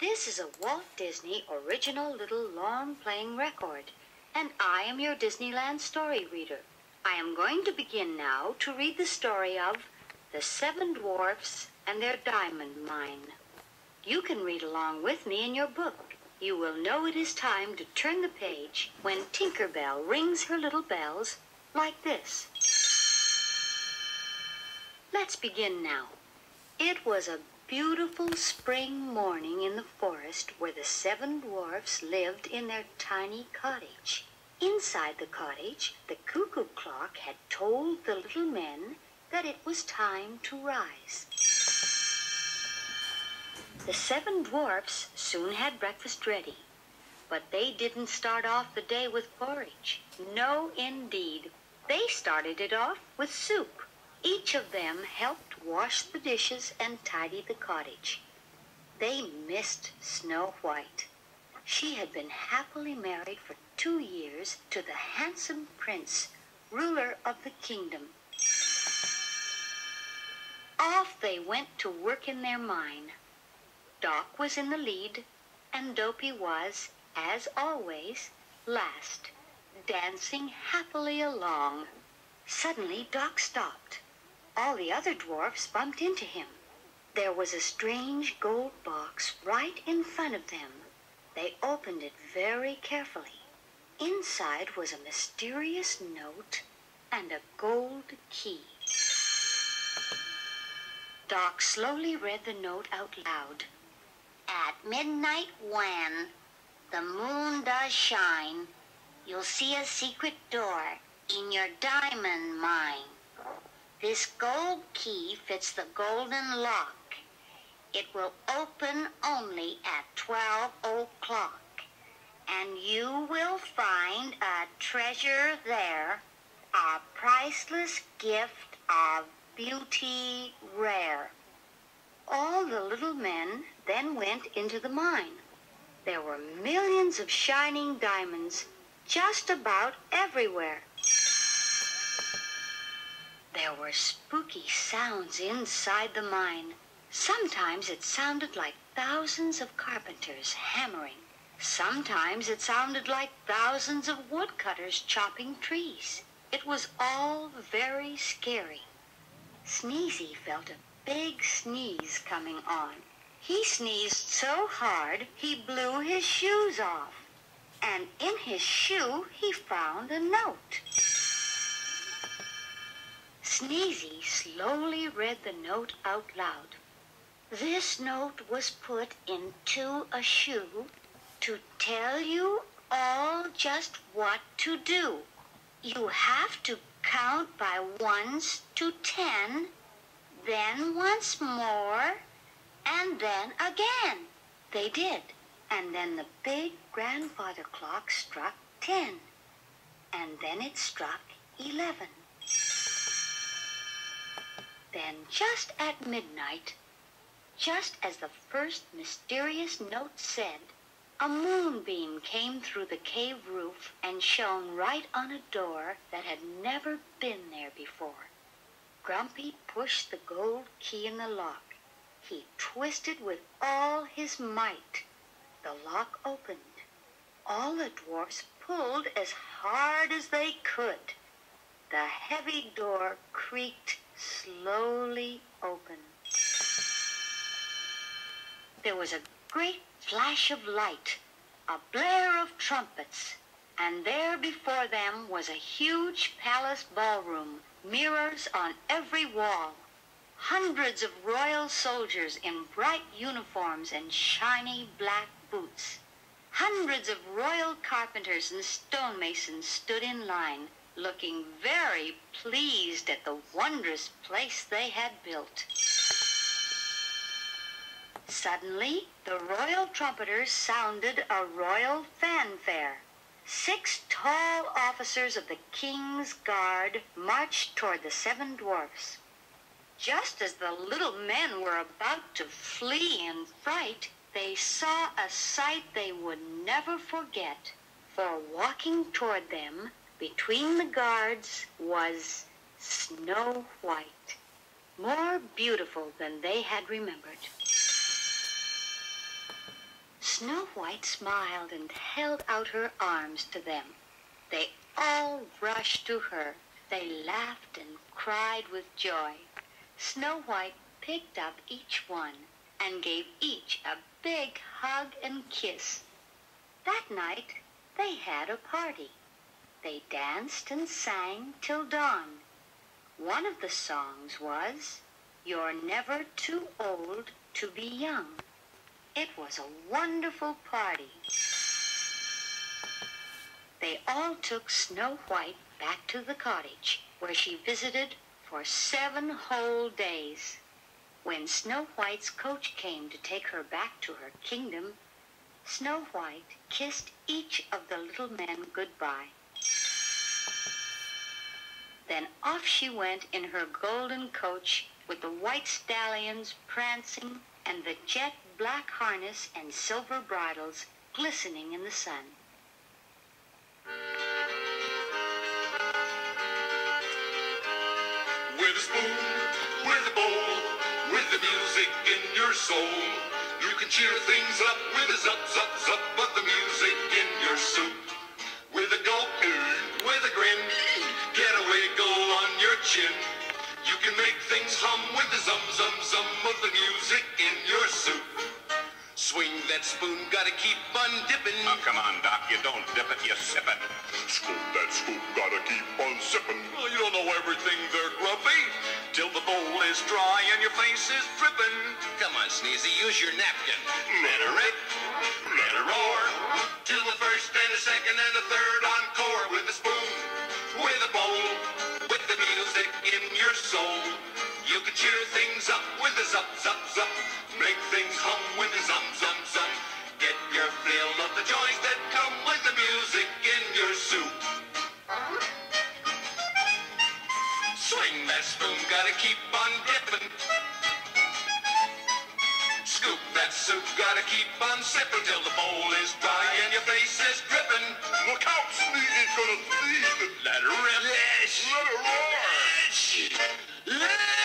This is a Walt Disney original little long-playing record, and I am your Disneyland story reader. I am going to begin now to read the story of The 7 Dwarfs and Their Diamond Mine. You can read along with me in your book. You will know it is time to turn the page when Tinker Bell rings her little bells like this. Let's begin now. It was a beautiful spring morning in the forest where the 7 dwarfs lived in their tiny cottage. Inside the cottage, the cuckoo clock had told the little men that it was time to rise. The 7 dwarfs soon had breakfast ready, but they didn't start off the day with porridge. No, indeed. They started it off with soup. Each of them helped wash the dishes and tidy the cottage. They missed Snow White. She had been happily married for 2 years to the handsome prince, ruler of the kingdom. Off they went to work in their mine. Doc was in the lead, and Dopey was, as always, last, dancing happily along. Suddenly, Doc stopped. All the other dwarfs bumped into him. There was a strange gold box right in front of them. They opened it very carefully. Inside was a mysterious note and a gold key. Doc slowly read the note out loud. At midnight when the moon does shine, you'll see a secret door in your diamond mine. This gold key fits the golden lock. It will open only at 12 o'clock, and you will find a treasure there, a priceless gift of beauty rare. All the little men then went into the mine. There were millions of shining diamonds just about everywhere. There were spooky sounds inside the mine. Sometimes it sounded like thousands of carpenters hammering. Sometimes it sounded like thousands of woodcutters chopping trees. It was all very scary. Sneezy felt a big sneeze coming on. He sneezed so hard he blew his shoes off. And in his shoe he found a note. Sneezy slowly read the note out loud. This note was put into a shoe to tell you all just what to do. You have to count by 1s to 10, then once more, and then again. They did, and then the big grandfather clock struck 10, and then it struck 11. Then just at midnight, just as the first mysterious note said, a moonbeam came through the cave roof and shone right on a door that had never been there before. Grumpy pushed the gold key in the lock. He twisted with all his might. The lock opened. All the dwarfs pulled as hard as they could. The heavy door creaked slowly open. There was a great flash of light, a blare of trumpets, and there before them was a huge palace ballroom, mirrors on every wall. Hundreds of royal soldiers in bright uniforms and shiny black boots. Hundreds of royal carpenters and stonemasons stood in line, looking very pleased at the wondrous place they had built. Suddenly, the royal trumpeters sounded a royal fanfare. 6 tall officers of the king's guard marched toward the 7 dwarfs. Just as the little men were about to flee in fright, they saw a sight they would never forget. For walking toward them, between the guards, was Snow White, more beautiful than they had remembered. Snow White smiled and held out her arms to them. They all rushed to her. They laughed and cried with joy. Snow White picked up each one and gave each a big hug and kiss. That night, they had a party. They danced and sang till dawn. One of the songs was, "You're never too old to be young." It was a wonderful party. They all took Snow White back to the cottage, where she visited for 7 whole days. When Snow White's coach came to take her back to her kingdom, Snow White kissed each of the little men goodbye. Then off she went in her golden coach with the white stallions prancing and the jet black harness and silver bridles glistening in the sun. With a spoon, with a bowl, with the music in your soul, you can cheer things up with a zup, zup, zup of the music in your soup. With a gulp, with a grin, get a wiggle on your chin. You can make things hum with the zum, zum, zum of the music in your soup. Swing that spoon, gotta keep on dipping. Oh, come on, Doc, you don't dip it, you sip it. Scoop that scoop, gotta keep on sipping. Well, you don't know everything there, Grumpy, till the bowl is dry and your face is dripping. Come on, Sneezy, use your napkin. Let her rip, let her roar, till the first and a second and a third encore. With a spoon, with a bowl, with the music in your soul, you can cheer things up with a zup, zup, zup. Make things hum with a zum, zum, zum. Get your fill of the joys that come with the music in your soup. Swing that spoon, gotta keep on dipping. Scoop that soup, gotta keep on sipping till the bowl is dry and your face is dripping. Look out, Sneezy's gonna sneeze. Let her rip. Yes. Let her roar. Yes. Let